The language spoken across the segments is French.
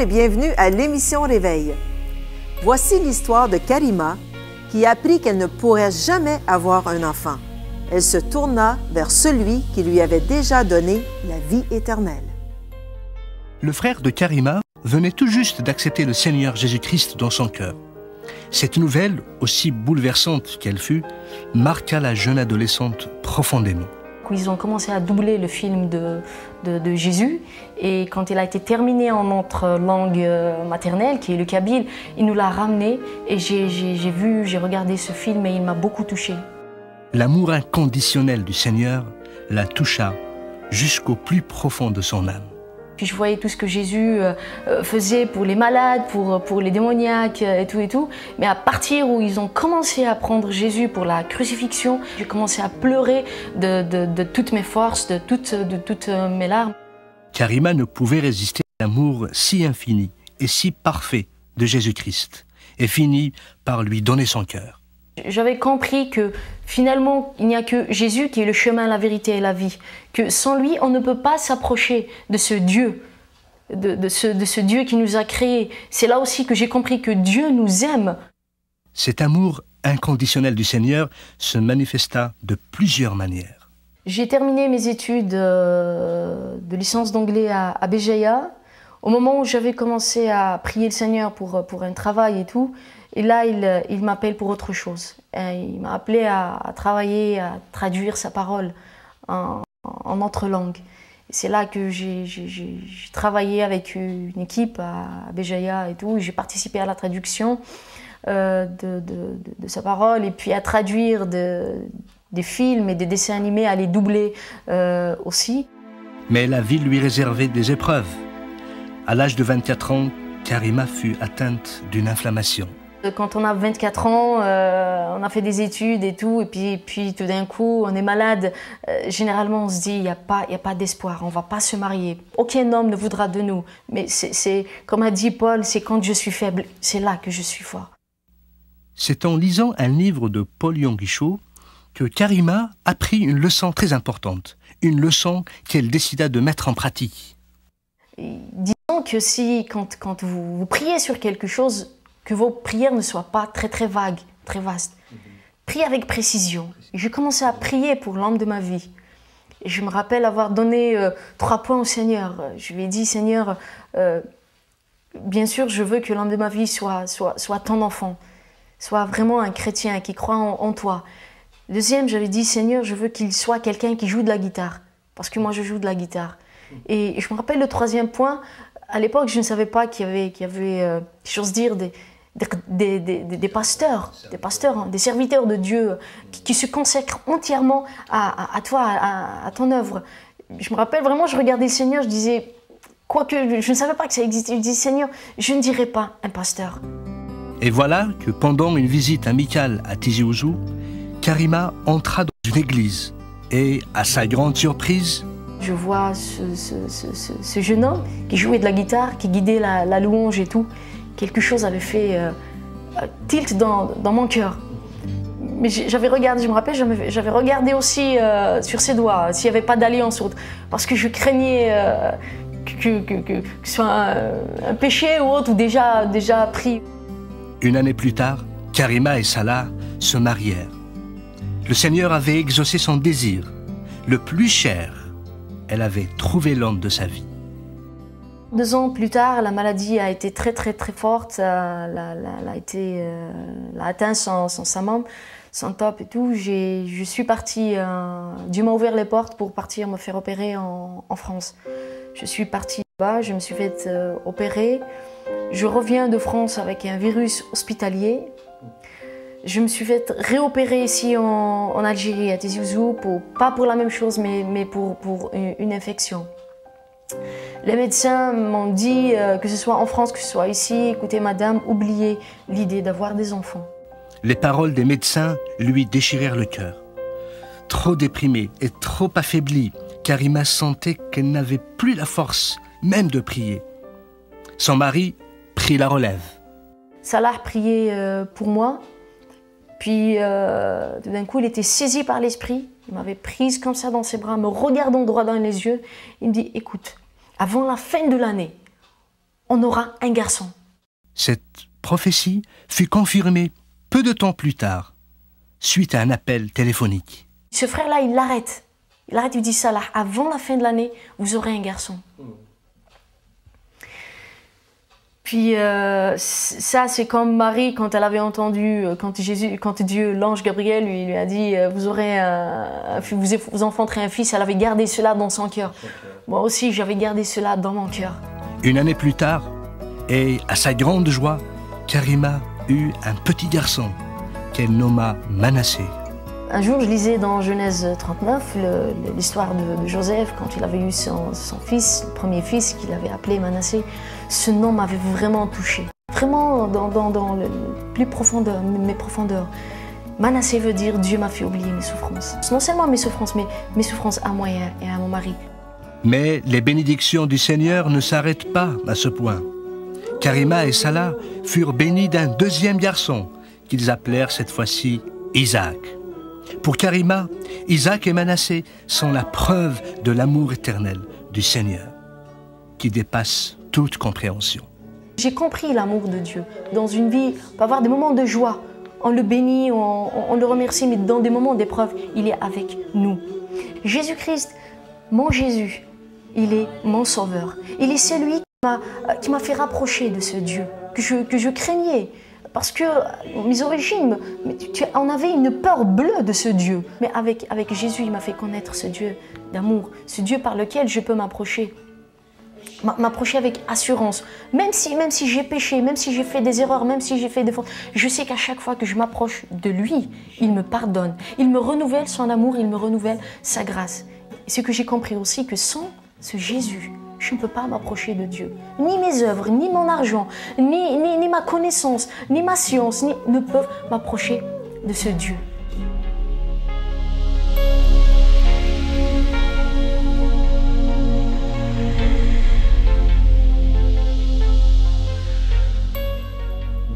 et bienvenue à l'émission Réveil. Voici l'histoire de Karima qui apprit qu'elle ne pourrait jamais avoir un enfant. Elle se tourna vers celui qui lui avait déjà donné la vie éternelle. Le frère de Karima venait tout juste d'accepter le Seigneur Jésus-Christ dans son cœur. Cette nouvelle, aussi bouleversante qu'elle fut, marqua la jeune adolescente profondément. Ils ont commencé à doubler le film de Jésus et quand il a été terminé en notre langue maternelle, qui est le kabyle, il nous l'a ramené et j'ai regardé ce film et il m'a beaucoup touchée. L'amour inconditionnel du Seigneur la toucha jusqu'au plus profond de son âme. Puis je voyais tout ce que Jésus faisait pour les malades, pour les démoniaques et tout. Mais à partir où ils ont commencé à prendre Jésus pour la crucifixion, j'ai commencé à pleurer de toutes mes forces, de toutes mes larmes. Karima ne pouvait résister à l'amour si infini et si parfait de Jésus-Christ et finit par lui donner son cœur. J'avais compris que finalement, il n'y a que Jésus qui est le chemin, la vérité et la vie. Que sans lui, on ne peut pas s'approcher de ce Dieu, de ce Dieu qui nous a créés. C'est là aussi que j'ai compris que Dieu nous aime. Cet amour inconditionnel du Seigneur se manifesta de plusieurs manières. J'ai terminé mes études de licence d'anglais à Béjaïa. Au moment où j'avais commencé à prier le Seigneur pour un travail et tout, et là, il m'appelle pour autre chose. Il m'a appelé à travailler, à traduire sa parole en autre langue. C'est là que j'ai travaillé avec une équipe à Béjaïa et tout. J'ai participé à la traduction de sa parole et puis à traduire des films et des dessins animés, à les doubler aussi. Mais la vie lui réservait des épreuves. À l'âge de 24 ans, Karima fut atteinte d'une inflammation. Quand on a 24 ans, on a fait des études et tout, et puis tout d'un coup, on est malade. Généralement, on se dit, il n'y a pas d'espoir, on ne va pas se marier. Aucun homme ne voudra de nous. Mais c'est comme a dit Paul, c'est quand je suis faible, c'est là que je suis fort. C'est en lisant un livre de Paul Yonggi que Karima apprit une leçon très importante, une leçon qu'elle décida de mettre en pratique. Disons que si, quand vous priez sur quelque chose, que vos prières ne soient pas très vagues, très vastes. Priez avec précision. J'ai commencé à prier pour l'homme de ma vie. Et je me rappelle avoir donné 3 points au Seigneur. Je lui ai dit, Seigneur, bien sûr, je veux que l'homme de ma vie soit ton enfant, soit vraiment un chrétien qui croit en toi. Deuxième, j'avais dit, Seigneur, je veux qu'il soit quelqu'un qui joue de la guitare, parce que moi, je joue de la guitare. Et je me rappelle le 3e point, à l'époque, je ne savais pas qu'il y avait j'ose dire, des pasteurs, hein, des serviteurs de Dieu qui se consacrent entièrement à toi, à ton œuvre. Je me rappelle vraiment, je regardais le Seigneur, je disais, quoique je ne savais pas que ça existait, je disais, Seigneur, je ne dirais pas un pasteur. Et voilà que pendant une visite amicale à Tizi Ouzou, Karima entra dans une église et, à sa grande surprise, je vois ce jeune homme qui jouait de la guitare, qui guidait la louange et tout. Quelque chose avait fait tilt dans mon cœur. Mais j'avais regardé, je me rappelle, j'avais regardé aussi sur ses doigts, s'il n'y avait pas d'alliance, parce que je craignais que ce soit un péché ou autre, ou déjà pris. Une année plus tard, Karima et Salah se marièrent. Le Seigneur avait exaucé son désir, le plus cher. Elle avait trouvé l'homme de sa vie. 2 ans plus tard, la maladie a été très forte. Elle a atteint son membre, son top et tout. Je suis partie. Dieu m'a ouvert les portes pour partir me faire opérer en France. Je suis partie là-bas, je me suis fait opérer. Je reviens de France avec un virus hospitalier. Je me suis fait réopérer ici en Algérie, à Tizi Ouzou, pas pour la même chose, mais pour une infection. Les médecins m'ont dit, que ce soit en France, que ce soit ici, écoutez madame, oubliez l'idée d'avoir des enfants. Les paroles des médecins lui déchirèrent le cœur. Trop déprimée et trop affaiblie, Karima sentait qu'elle n'avait plus la force même de prier. Son mari prit la relève. Salah priait pour moi. Puis, tout d'un coup, il était saisi par l'esprit. Il m'avait prise comme ça dans ses bras, me regardant droit dans les yeux. Il me dit, écoute, avant la fin de l'année, on aura un garçon. Cette prophétie fut confirmée peu de temps plus tard, suite à un appel téléphonique. Ce frère-là, il l'arrête. Il dit ça là, avant la fin de l'année, vous aurez un garçon. Puis ça, c'est comme Marie, quand elle avait entendu, quand Dieu, l'ange Gabriel, lui a dit, vous enfanterez un fils, elle avait gardé cela dans son cœur. Moi aussi, j'avais gardé cela dans mon cœur. Une année plus tard, et à sa grande joie, Karima eut un petit garçon qu'elle nomma Manassé. Un jour, je lisais dans Genèse 39 l'histoire de Joseph, quand il avait eu son fils, le premier fils qu'il avait appelé Manassé. Ce nom m'avait vraiment touché, vraiment dans le plus profondeur, mes profondeurs. Manassé veut dire Dieu m'a fait oublier mes souffrances. Non seulement mes souffrances, mais mes souffrances à moi et à mon mari. Mais les bénédictions du Seigneur ne s'arrêtent pas à ce point. Karima et Salah furent bénis d'un deuxième garçon, qu'ils appelèrent cette fois-ci Isaac. Pour Karima, Isaac et Manassé sont la preuve de l'amour éternel du Seigneur, qui dépasse toute compréhension. J'ai compris l'amour de Dieu. Dans une vie, on peut avoir des moments de joie. On le bénit, on le remercie, mais dans des moments d'épreuve, il est avec nous. Jésus-Christ, mon Jésus, il est mon sauveur. Il est celui qui m'a fait rapprocher de ce Dieu que je craignais. Parce que mes origines, on avait une peur bleue de ce Dieu. Mais avec Jésus, il m'a fait connaître ce Dieu d'amour, ce Dieu par lequel je peux m'approcher. M'approcher avec assurance. Même si j'ai péché, même si j'ai fait des erreurs, même si j'ai fait des fautes, je sais qu'à chaque fois que je m'approche de lui, il me pardonne. Il me renouvelle son amour, il me renouvelle sa grâce. Et ce que j'ai compris aussi, que sans ce Jésus, je ne peux pas m'approcher de Dieu. Ni mes œuvres, ni mon argent, ni ma connaissance, ni ma science, ne peuvent m'approcher de ce Dieu.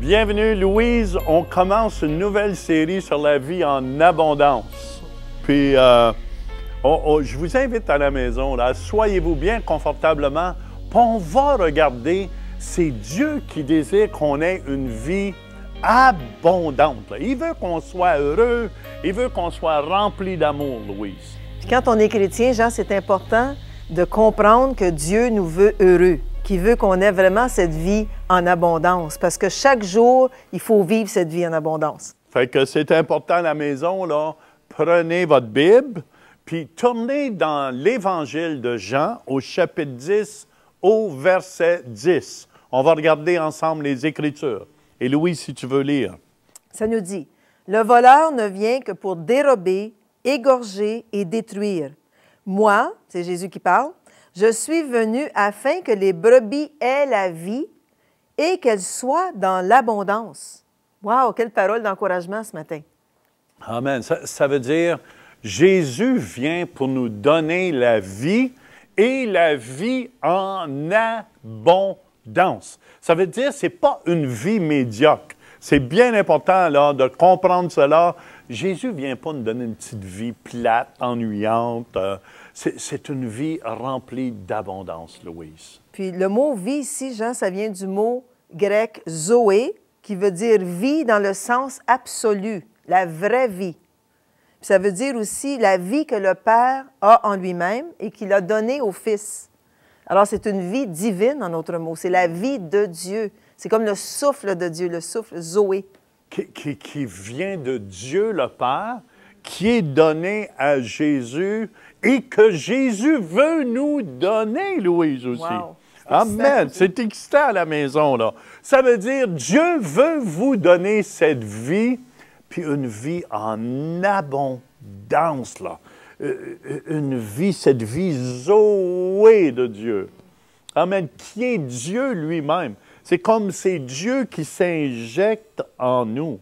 Bienvenue Louise, on commence une nouvelle série sur la vie en abondance. Puis je vous invite à la maison, là, soyez-vous bien confortablement, puis on va regarder, c'est Dieu qui désire qu'on ait une vie abondante. Là. Il veut qu'on soit heureux, il veut qu'on soit rempli d'amour, Louise. Puis quand on est chrétien, Jean, c'est important de comprendre que Dieu nous veut heureux, qu'il veut qu'on ait vraiment cette vie en abondance, parce que chaque jour, il faut vivre cette vie en abondance. Fait que c'est important à la maison, là, prenez votre Bible, puis tournez dans l'Évangile de Jean au chapitre 10, au verset 10. On va regarder ensemble les Écritures. Et Louise, si tu veux lire. Ça nous dit, « Le voleur ne vient que pour dérober, égorger et détruire. Moi, c'est Jésus qui parle, je suis venu afin que les brebis aient la vie et qu'elles soient dans l'abondance. » Wow, quelle parole d'encouragement ce matin. Amen. Ça veut dire, Jésus vient pour nous donner la vie et la vie en abondance. Ça veut dire, ce n'est pas une vie médiocre. C'est bien important là, de comprendre cela. Jésus ne vient pas nous donner une petite vie plate, ennuyante. C'est une vie remplie d'abondance, Louise. Puis le mot « vie » ici, Jean, ça vient du mot grec « zoé », qui veut dire « vie » dans le sens absolu, la vraie vie. Puis ça veut dire aussi la vie que le Père a en lui-même et qu'il a donnée au Fils. Alors c'est une vie divine, en d'autres mots. C'est la vie de Dieu. C'est comme le souffle de Dieu, le souffle zoé. Qui vient de Dieu le Père, qui est donné à Jésus et que Jésus veut nous donner, Louise, aussi. Wow. Amen. C'est excitant à la maison, là. Ça veut dire, Dieu veut vous donner cette vie, puis une vie en abondance, là. Une vie, cette vie zoé de Dieu. Amen. Qui est Dieu lui-même. C'est comme c'est Dieu qui s'injecte en nous,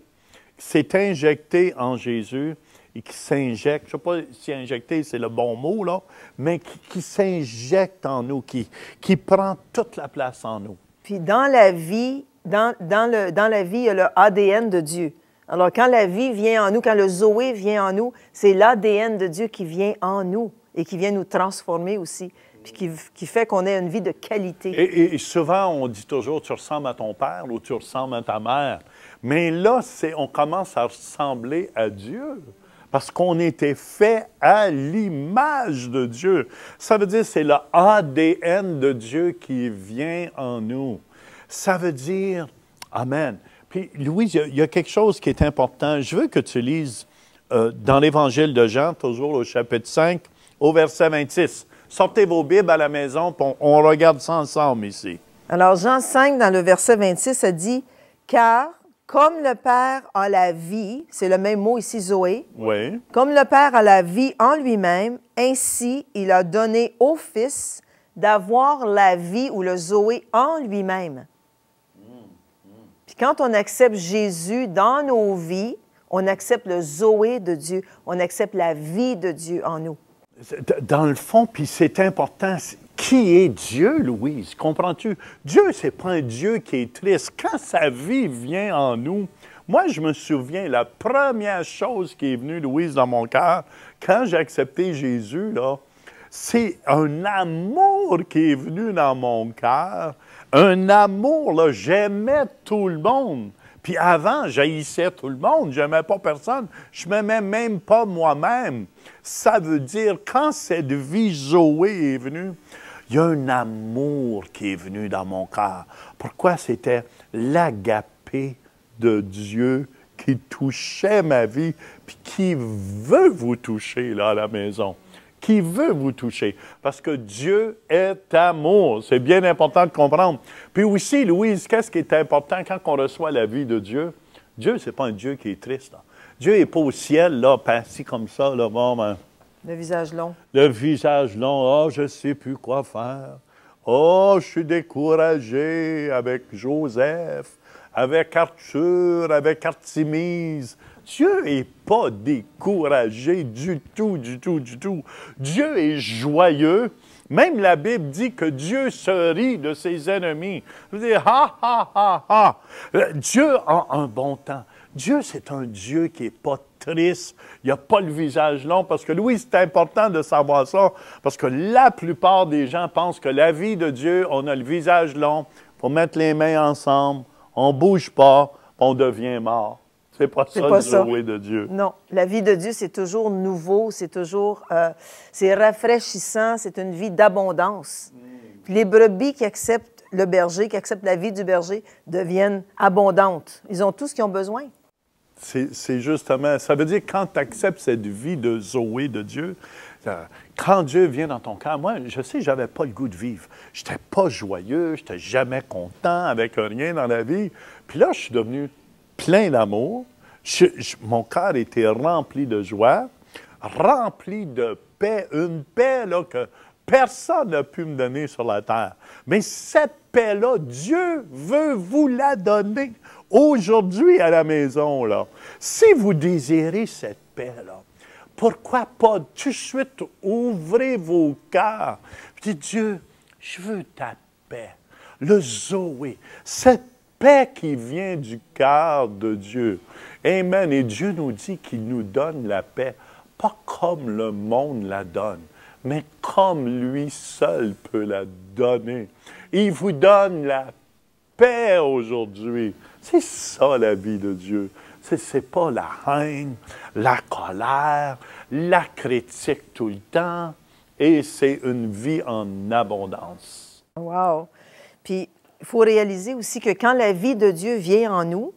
qui s'est injecté en Jésus et qui s'injecte, je ne sais pas si injecter c'est le bon mot, là, mais qui s'injecte en nous, qui prend toute la place en nous. Puis dans la vie, dans la vie, il y a le ADN de Dieu. Alors quand la vie vient en nous, quand le Zoé vient en nous, c'est l'ADN de Dieu qui vient en nous et qui vient nous transformer aussi. puis qui fait qu'on ait une vie de qualité. Et souvent, on dit toujours, tu ressembles à ton père ou tu ressembles à ta mère. Mais là, on commence à ressembler à Dieu. Parce qu'on était fait à l'image de Dieu. Ça veut dire que c'est le ADN de Dieu qui vient en nous. Ça veut dire, Amen. Puis, Louise, il y a quelque chose qui est important. Je veux que tu lises dans l'Évangile de Jean, toujours au chapitre 5, au verset 26. Sortez vos Bibles à la maison, puis on regarde ça ensemble ici. Alors, Jean 5, dans le verset 26, ça dit « Car, comme le Père a la vie », c'est le même mot ici, Zoé, Oui. « Comme le Père a la vie en lui-même, ainsi il a donné au Fils d'avoir la vie ou le Zoé en lui-même. » Puis quand on accepte Jésus dans nos vies, on accepte le Zoé de Dieu, on accepte la vie de Dieu en nous. Dans le fond, puis c'est important, qui est Dieu, Louise? Comprends-tu? Dieu, c'est pas un Dieu qui est triste. Quand sa vie vient en nous, moi, je me souviens, la première chose qui est venue, Louise, dans mon cœur, quand j'ai accepté Jésus, là, c'est un amour qui est venu dans mon cœur. Un amour, là, j'aimais tout le monde. Puis avant, j'haïssais tout le monde, j'aimais pas personne, je m'aimais même pas moi-même. Ça veut dire, quand cette vie Zoé est venue, il y a un amour qui est venu dans mon cœur. Pourquoi? C'était l'agapé de Dieu qui touchait ma vie, puis qui veut vous toucher là à la maison. Qui veut vous toucher. Parce que Dieu est amour. C'est bien important de comprendre. Puis aussi, Louise, qu'est-ce qui est important quand on reçoit la vie de Dieu? Dieu, c'est pas un Dieu qui est triste. Là. Dieu n'est pas au ciel, là, assis comme ça, là, bon, ben, Le visage long. le visage long. Oh, je ne sais plus quoi faire. Oh, je suis découragé avec Joseph, avec Arthur, avec Artémise. Dieu n'est pas découragé du tout, du tout, du tout. Dieu est joyeux. Même la Bible dit que Dieu se rit de ses ennemis. Je veux dire, ha, ha, ha, ha. Dieu a un bon temps. Dieu, c'est un Dieu qui n'est pas triste. Il n'a pas le visage long. Parce que, Louis, c'est important de savoir ça. Parce que la plupart des gens pensent que la vie de Dieu, on a le visage long. Il faut mettre les mains ensemble. On ne bouge pas. On devient mort. C'est pas ça le Zoé de Dieu. Non, la vie de Dieu, c'est toujours nouveau, c'est toujours, c'est rafraîchissant, c'est une vie d'abondance. Puis les brebis qui acceptent le berger, qui acceptent la vie du berger, deviennent abondantes. Ils ont tout ce qu'ils ont besoin. C'est justement, ça veut dire quand tu acceptes cette vie de Zoé de Dieu, quand Dieu vient dans ton cœur, moi, je sais, j'avais pas le goût de vivre. J'étais pas joyeux, j'étais jamais content avec rien dans la vie. Puis là, je suis devenu plein d'amour. Mon cœur était rempli de joie, rempli de paix, une paix là, que personne n'a pu me donner sur la terre. Mais cette paix-là, Dieu veut vous la donner aujourd'hui à la maison. Là. Si vous désirez cette paix-là, pourquoi pas tout de suite ouvrez vos cœurs et dites, Dieu, je veux ta paix, le Zoé, cette paix qui vient du cœur de Dieu. Amen. Et Dieu nous dit qu'il nous donne la paix, pas comme le monde la donne, mais comme lui seul peut la donner. Il vous donne la paix aujourd'hui. C'est ça la vie de Dieu. C'est pas la haine, la colère, la critique tout le temps. Et c'est une vie en abondance. Wow! Puis, il faut réaliser aussi que quand la vie de Dieu vient en nous,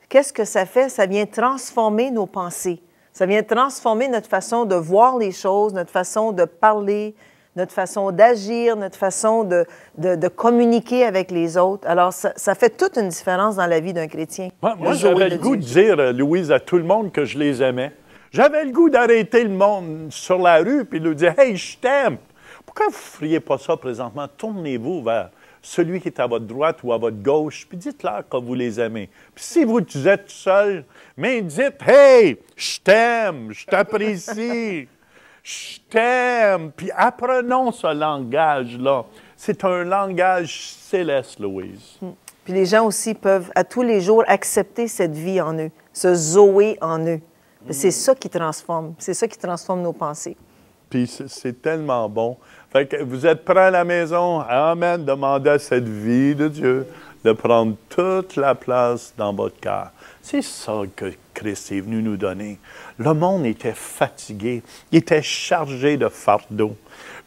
qu'est-ce que ça fait? Ça vient transformer nos pensées. Ça vient transformer notre façon de voir les choses, notre façon de parler, notre façon d'agir, notre façon de communiquer avec les autres. Alors, ça fait toute une différence dans la vie d'un chrétien. Moi j'avais le goût de dire, Louise, à tout le monde que je les aimais. J'avais le goût d'arrêter le monde sur la rue et de lui dire « Hey, je t'aime! » Pourquoi vous ne feriez pas ça présentement? Tournez-vous vers celui qui est à votre droite ou à votre gauche, puis dites-leur que vous les aimez. Puis si vous êtes seul, mais dites « Hey, je t'aime, je t'apprécie, je t'aime. » Puis apprenons ce langage-là. C'est un langage céleste, Louise. Puis les gens aussi peuvent à tous les jours accepter cette vie en eux, ce Zoé en eux. C'est ça qui transforme, c'est ça qui transforme nos pensées. Puis c'est tellement bon. Fait que vous êtes prêts à la maison? Amen. Demandez à cette vie de Dieu de prendre toute la place dans votre cœur. C'est ça que Christ est venu nous donner. Le monde était fatigué, il était chargé de fardeaux.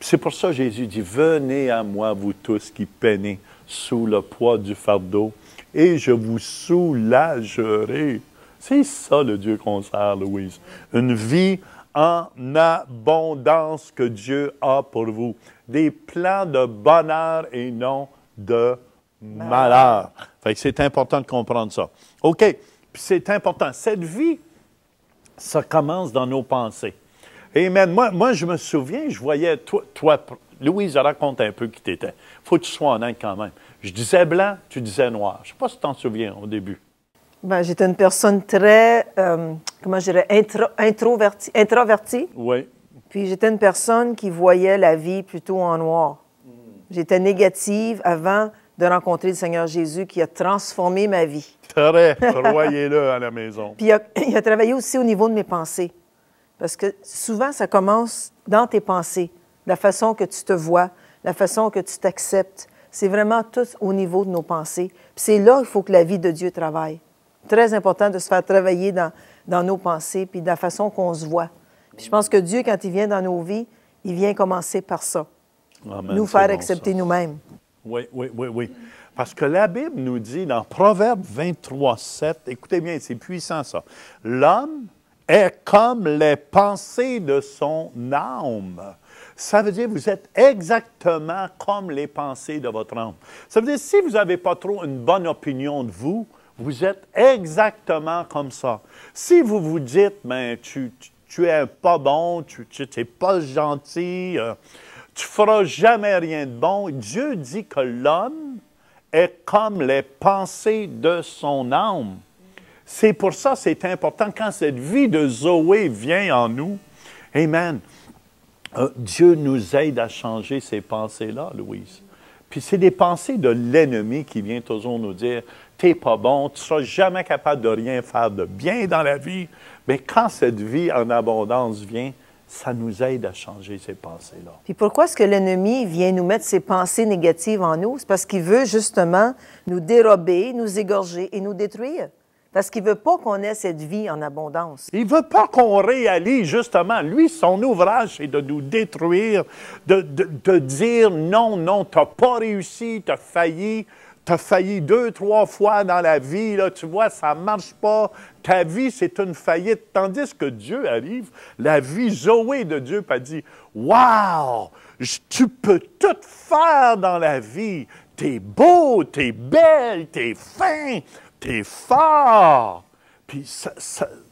C'est pour ça que Jésus dit, venez à moi, vous tous qui peinez sous le poids du fardeau, et je vous soulagerai. C'est ça le Dieu qu'on sert, Louise. Une vie en abondance que Dieu a pour vous. Des plans de bonheur et non de malheur. Fait que c'est important de comprendre ça. OK. Puis c'est important. Cette vie, ça commence dans nos pensées. Amen. Moi, je me souviens, je voyais, toi, Louise, raconte un peu qui t'étais. Il faut que tu sois honnête quand même. Je disais blanc, tu disais noir. Je ne sais pas si tu t'en souviens au début. Ben, j'étais une personne très, comment je dirais, introvertie. Oui. Puis j'étais une personne qui voyait la vie plutôt en noir. J'étais négative avant de rencontrer le Seigneur Jésus qui a transformé ma vie. Très, croyez-le à la maison. Puis il a travaillé aussi au niveau de mes pensées. Parce que souvent, ça commence dans tes pensées, la façon que tu te vois, la façon que tu t'acceptes. C'est vraiment tout au niveau de nos pensées. Puis c'est là qu'il faut que la vie de Dieu travaille. Très important de se faire travailler dans nos pensées puis de la façon qu'on se voit. Puis je pense que Dieu, quand il vient dans nos vies, il vient commencer par ça. Amen, nous faire bon, accepter ça. nous-mêmes. Oui. Parce que la Bible nous dit dans Proverbe 23, 7, écoutez bien, c'est puissant ça. L'homme est comme les pensées de son âme. Ça veut dire que vous êtes exactement comme les pensées de votre âme. Ça veut dire que si vous n'avez pas trop une bonne opinion de vous, vous êtes exactement comme ça. Si vous vous dites, ben, tu es pas bon, tu n'es pas gentil, tu feras jamais rien de bon, Dieu dit que l'homme est comme les pensées de son âme. C'est pour ça que c'est important quand cette vie de Zoé vient en nous. Amen. Dieu nous aide à changer ces pensées-là, Louise. Puis c'est des pensées de l'ennemi qui vient toujours nous dire « T'es pas bon, tu ne seras jamais capable de rien faire de bien dans la vie. » Mais quand cette vie en abondance vient, ça nous aide à changer ces pensées-là. Puis pourquoi est-ce que l'ennemi vient nous mettre ces pensées négatives en nous? C'est parce qu'il veut justement nous dérober, nous égorger et nous détruire. Parce qu'il ne veut pas qu'on ait cette vie en abondance. Il ne veut pas qu'on réalise, justement. Lui, son ouvrage, c'est de nous détruire, de dire non, tu n'as pas réussi, tu as failli. Tu as failli 2, 3 fois dans la vie, là, tu vois, ça ne marche pas. Ta vie, c'est une faillite. Tandis que Dieu arrive, la vie Zoé de Dieu, a dit « Wow! Tu peux tout faire dans la vie. Tu es beau, tu es belle, tu es fin. T'es fort! » Puis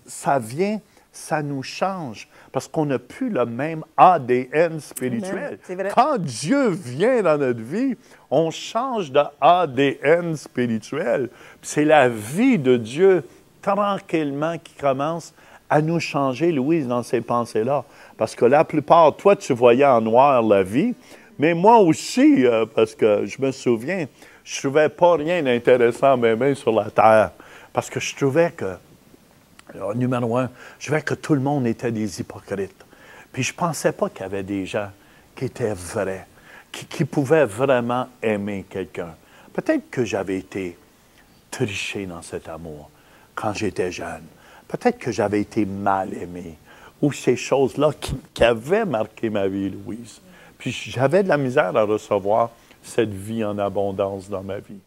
ça vient, ça nous change, parce qu'on n'a plus le même ADN spirituel. C'est vrai. Quand Dieu vient dans notre vie, on change de ADN spirituel. Puis c'est la vie de Dieu, tranquillement, qui commence à nous changer, Louise, dans ces pensées-là. Parce que la plupart, toi, tu voyais en noir la vie, mais moi aussi, parce que je me souviens, je ne trouvais pas rien d'intéressant même sur la terre. Parce que je trouvais que, numéro 1, je trouvais que tout le monde était des hypocrites. Puis je ne pensais pas qu'il y avait des gens qui étaient vrais, qui pouvaient vraiment aimer quelqu'un. Peut-être que j'avais été triché dans cet amour quand j'étais jeune. Peut-être que j'avais été mal aimé. Ou ces choses-là qui avaient marqué ma vie, Louise. Puis j'avais de la misère à recevoir cette vie en abondance dans ma vie.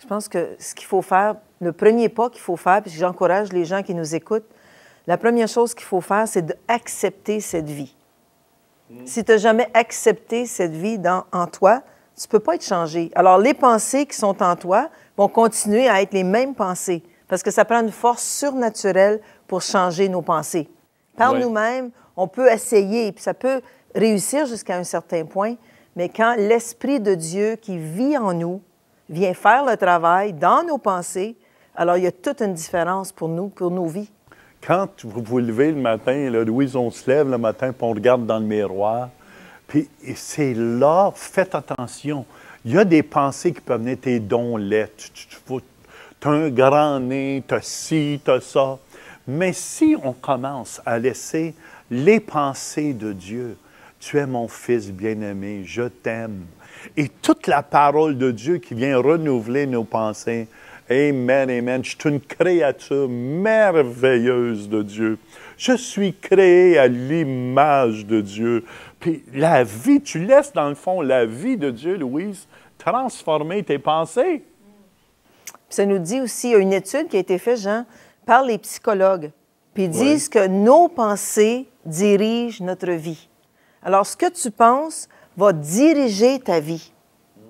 Je pense que ce qu'il faut faire, le premier pas qu'il faut faire, puis j'encourage les gens qui nous écoutent, la première chose qu'il faut faire, c'est d'accepter cette vie. Si tu n'as jamais accepté cette vie en toi, tu ne peux pas être changé. Alors, les pensées qui sont en toi vont continuer à être les mêmes pensées, parce que ça prend une force surnaturelle pour changer nos pensées. Par nous-mêmes, on peut essayer, puis ça peut réussir jusqu'à un certain point, mais quand l'Esprit de Dieu qui vit en nous vient faire le travail dans nos pensées, alors il y a toute une différence pour nous, pour nos vies. Quand vous vous levez le matin, là, Louise, on se lève le matin, puis on regarde dans le miroir, puis c'est là, faites attention. Il y a des pensées qui peuvent venir, tes dons laids, tu as un grand nez, tu as ci, tu as ça. Mais si on commence à laisser les pensées de Dieu. Tu es mon fils bien-aimé, je t'aime. Et toute la parole de Dieu qui vient renouveler nos pensées. Amen, amen. Je suis une créature merveilleuse de Dieu. Je suis créé à l'image de Dieu. Puis la vie, tu laisses dans le fond la vie de Dieu, Louise, transformer tes pensées. Ça nous dit aussi, il y a une étude qui a été faite, Jean, par les psychologues. Puis ils disent que nos pensées dirigent notre vie. Alors, ce que tu penses va diriger ta vie.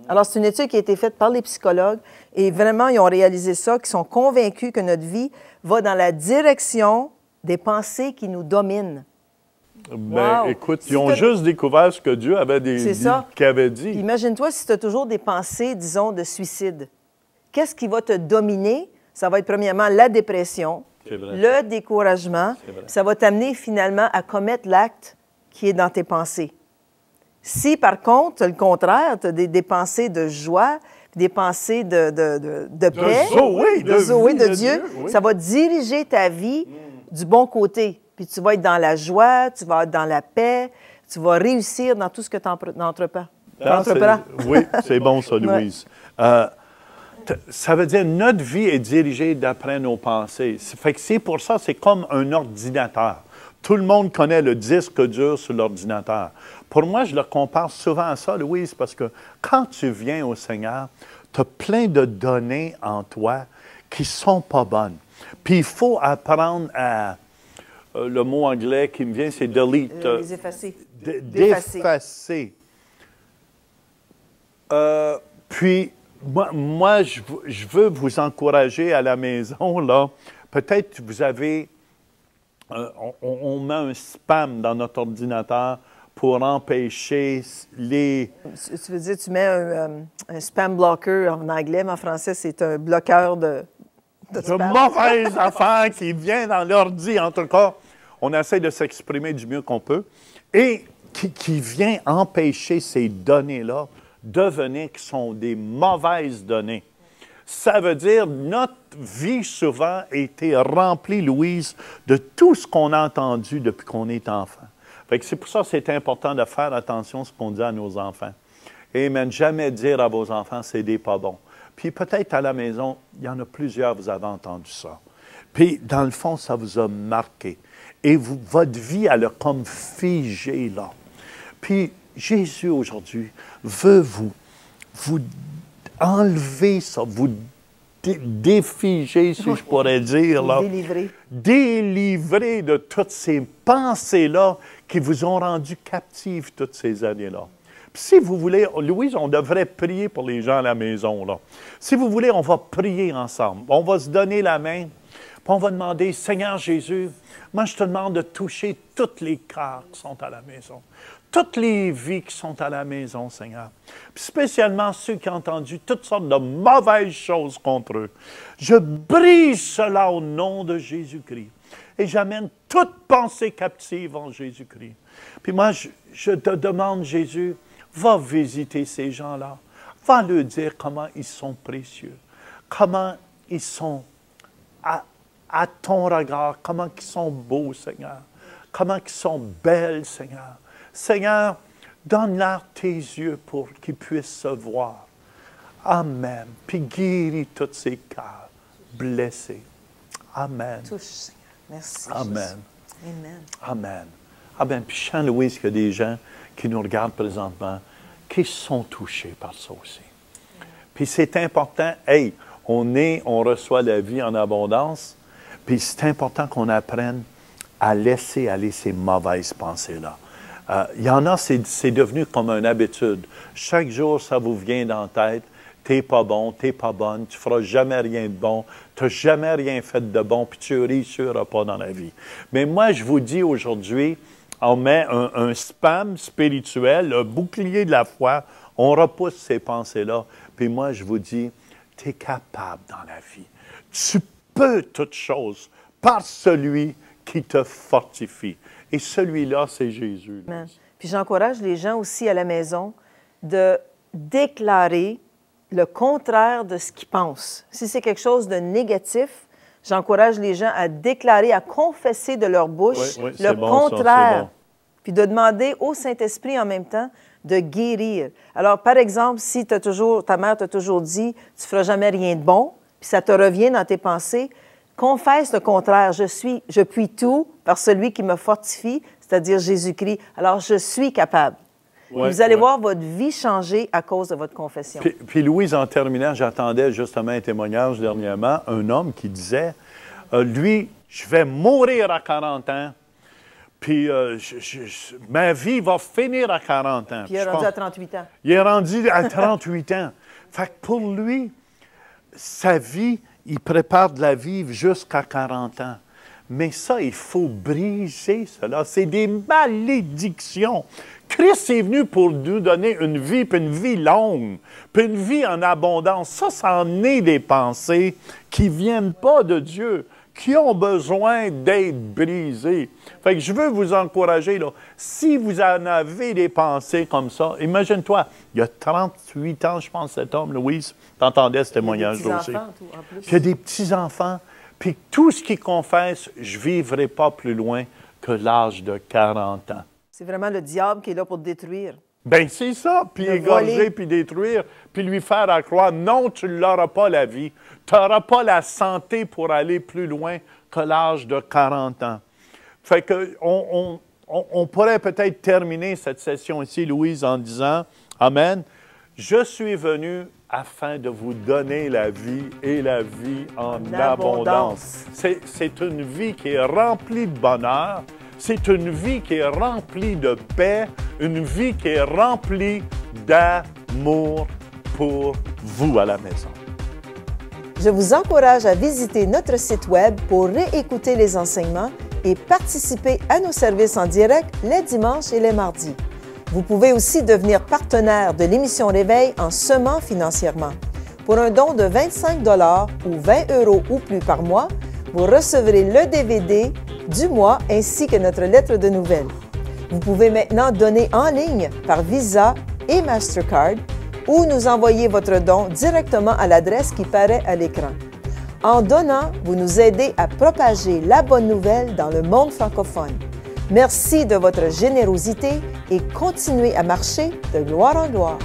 Alors, c'est une étude qui a été faite par les psychologues et vraiment, ils ont réalisé ça, qu'ils sont convaincus que notre vie va dans la direction des pensées qui nous dominent. Ben, écoute, ils ont juste découvert ce que Dieu avait dit. Imagine-toi si tu as toujours des pensées, disons, de suicide. Qu'est-ce qui va te dominer? Ça va être premièrement la dépression, le découragement. Ça va t'amener finalement à commettre l'acte qui est dans tes pensées. Si, par contre, tu as le contraire, tu as des pensées de joie, des pensées de paix, de Zoé, de Dieu, ça va diriger ta vie du bon côté. Puis tu vas être dans la joie, tu vas être dans la paix, tu vas réussir dans tout ce que tu entreprends. Oui, c'est bon ça, Louise. Ça veut dire que notre vie est dirigée d'après nos pensées. Fait que c'est pour ça, c'est comme un ordinateur. Tout le monde connaît le disque dur sur l'ordinateur. Pour moi, je le compare souvent à ça, Louise, parce que quand tu viens au Seigneur, tu as plein de données en toi qui ne sont pas bonnes. Puis il faut apprendre à... le mot anglais qui me vient, c'est delete. Les effacer. D'effacer. Puis, moi je veux vous encourager à la maison, là. Peut-être vous avez... on met un spam dans notre ordinateur pour empêcher les... Tu veux dire, tu mets un spam blocker en anglais, mais en français, c'est un bloqueur de mauvaises affaires qui viennent dans l'ordi. En tout cas, on essaie de s'exprimer du mieux qu'on peut. Et qui vient empêcher ces données-là de venir, qui sont des mauvaises données. Ça veut dire que notre vie, souvent, a été remplie, Louise, de tout ce qu'on a entendu depuis qu'on est enfant. C'est pour ça que c'est important de faire attention à ce qu'on dit à nos enfants. Et même jamais dire à vos enfants, c'est des pas bons. Puis peut-être à la maison, il y en a plusieurs, vous avez entendu ça. Puis dans le fond, ça vous a marqué. Et votre vie, elle a comme figé là. Puis Jésus, aujourd'hui, veut vous enlever ça, vous défiger, si je pourrais dire. Là. Délivrer de toutes ces pensées-là qui vous ont rendu captifs toutes ces années-là. Puis si vous voulez, Louise, on devrait prier pour les gens à la maison. Là. Si vous voulez, on va prier ensemble. On va se donner la main, puis on va demander, Seigneur Jésus, moi je te demande de toucher tous les cœurs qui sont à la maison. Toutes les vies qui sont à la maison, Seigneur. Puis spécialement ceux qui ont entendu toutes sortes de mauvaises choses contre eux. Je brise cela au nom de Jésus-Christ. Et j'amène toute pensée captive en Jésus-Christ. Puis moi, je te demande, Jésus, va visiter ces gens-là. Va leur dire comment ils sont précieux. Comment ils sont à ton regard. Comment ils sont beaux, Seigneur. Comment ils sont belles, Seigneur. Seigneur, donne-leur tes yeux pour qu'ils puissent se voir. Amen. Puis guéris tous ces cœurs blessés. Amen. Touche, Seigneur. Merci. Amen. Amen. Amen. Amen. Puis je sens, Louise, qu'il y a des gens qui nous regardent présentement qui sont touchés par ça aussi. Puis c'est important, hey, on reçoit la vie en abondance, puis c'est important qu'on apprenne à laisser aller ces mauvaises pensées-là. Il y en a, c'est devenu comme une habitude. Chaque jour, ça vous vient dans la tête. T'es pas bon, t'es pas bonne, tu feras jamais rien de bon, tu n'as jamais rien fait de bon, puis tu ne réussiras pas dans la vie. Mais moi, je vous dis aujourd'hui, on met un spam spirituel, le bouclier de la foi, on repousse ces pensées-là. Puis moi, je vous dis, tu es capable dans la vie. Tu peux toutes choses par celui qui te fortifie. Et celui-là, c'est Jésus. Amen. Puis j'encourage les gens aussi à la maison de déclarer le contraire de ce qu'ils pensent. Si c'est quelque chose de négatif, j'encourage les gens à déclarer, à confesser de leur bouche Oui, le bon, contraire, ça, c'est bon. puis de demander au Saint-Esprit en même temps de guérir. Alors, par exemple, si ta mère t'a toujours dit « tu ne feras jamais rien de bon », puis ça te revient dans tes pensées, confesse le contraire. Je puis tout par celui qui me fortifie, c'est-à-dire Jésus-Christ. Alors, je suis capable. Ouais, vous allez ouais. voir votre vie changer à cause de votre confession. Puis Louise, en terminant, j'attendais justement un témoignage dernièrement, un homme qui disait, lui, je vais mourir à 40 ans, puis ma vie va finir à 40 ans. Puis il est rendu à 38 ans. Il est rendu à 38 ans. Fait que pour lui, sa vie, il prépare de la vivre jusqu'à 40 ans. Mais ça, il faut briser cela. C'est des malédictions. Christ est venu pour nous donner une vie, puis une vie longue, puis une vie en abondance. Ça en est des pensées qui ne viennent pas de Dieu, qui ont besoin d'être brisées. Fait que je veux vous encourager, là, si vous en avez des pensées comme ça, imagine-toi, il y a 38 ans, je pense, cet homme, Louise, t'entendais ce témoignage-là aussi. Il y a des petits-enfants, puis tout ce qu'ils confessent, je ne vivrai pas plus loin que l'âge de 40 ans. C'est vraiment le diable qui est là pour te détruire. Bien, c'est ça, puis Le égorger, voler. puis détruire, puis lui faire à croire, non, tu n'auras pas la vie, tu n'auras pas la santé pour aller plus loin que l'âge de 40 ans. Fait que on pourrait peut-être terminer cette session ici, Louise, en disant, Amen, je suis venu afin de vous donner la vie et la vie en abondance. C'est une vie qui est remplie de bonheur, c'est une vie qui est remplie de paix, une vie qui est remplie d'amour pour vous à la maison. Je vous encourage à visiter notre site Web pour réécouter les enseignements et participer à nos services en direct les dimanches et les mardis. Vous pouvez aussi devenir partenaire de l'émission Réveil en semant financièrement. Pour un don de 25 $ ou 20 € ou plus par mois, vous recevrez le DVD du mois ainsi que notre lettre de nouvelles. Vous pouvez maintenant donner en ligne par Visa et Mastercard ou nous envoyer votre don directement à l'adresse qui paraît à l'écran. En donnant, vous nous aidez à propager la bonne nouvelle dans le monde francophone. Merci de votre générosité et continuez à marcher de gloire en gloire.